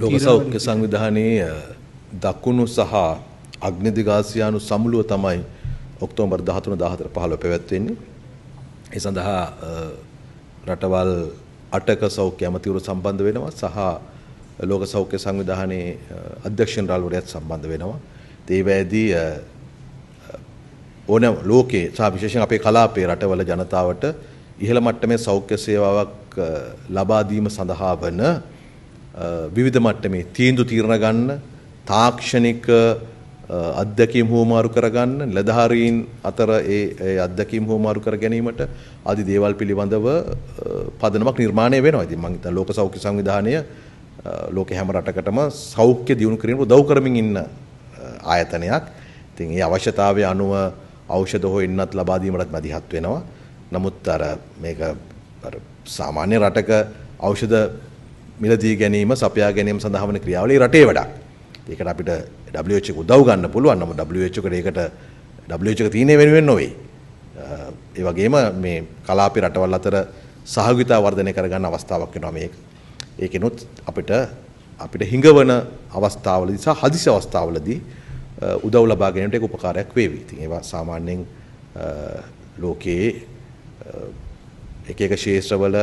ලෝක සෞඛ්‍ය සංවිධානයේ දකුණු සහ අග්නිදිගාසියානු සමුළුව තමයි ඔක්තෝබර් 13 14 15 පැවැත්වෙන්නේ. ඒ සඳහා රටවල් 8ක සෞඛ්‍ය ඇමතිවරු සම්බන්ධ වෙනවා සහ ලෝක සෞඛ්‍ය සංවිධානයේ අධ්‍යක්ෂ ජනරාල්වරයාත් සම්බන්ධ වෙනවා. ඒ වේදී ඕනෑම ලෝකයේ සහ විශේෂයෙන් අපේ කලාපයේ රටවල ජනතාවට ඉහළ මට්ටමේ සෞඛ්‍ය සේවාවක් ලබා දීම සඳහා වන විවිධ මට්ටමේ තීන්දුව తీරන ගන්න තාක්ෂණික අත්දැකීම් හුවමාරු කරගන්න නිලධාරීන් අතර ඒ අත්දැකීම් හුවමාරු කර ගැනීමට ආදී දේවල් පිළිබඳව පදනමක් නිර්මාණය වෙනවා. ඉතින් මම හිතනවා ලෝක සෞඛ්‍ය සංවිධානය ලෝකේ හැම රටකටම සෞඛ්‍ය දියුණු කිරීමට උදව් කරමින් ඉන්න ආයතනයක්. ඉතින් ඒ අවශ්‍යතාවය අනුව ඖෂධ හොයන්නත් ලබා දීමටත් මැදිහත් වෙනවා. නමුත් අර මේක අර සාමාන්‍ය රටක ඖෂධ මිලදී ගැනීම සපයා ගැනීම සඳහා වන ක්‍රියාවලිය රටේ වැඩක්. ඒකට අපිට WHO එක උදව් ගන්න පුළුවන්. නමුත් WHO එකට WHO එක තීරණය වෙනුවෙන් නොවේ. ඒ වගේම මේ කලාපී රටවල් අතර සහයෝගිතාව වර්ධනය කරගන්න අවස්ථාවක් වෙනවා මේක. ඒකිනුත් අපිට හිඟවන අවස්ථාවලදී සහ හදිසි අවස්ථාවලදී උදව් ලබා ගැනීමට ඒක උපකාරයක් වේවි. ඉතින් ඒවා සාමාන්‍යයෙන් ලෝකයේ එක එක ක්ෂේත්‍රවල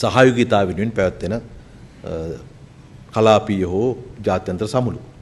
සහයෝගිතාව වෙනුවෙන් පැවැත්වෙන කලාපීය හෝ ජාත්‍යන්තර සමුළු.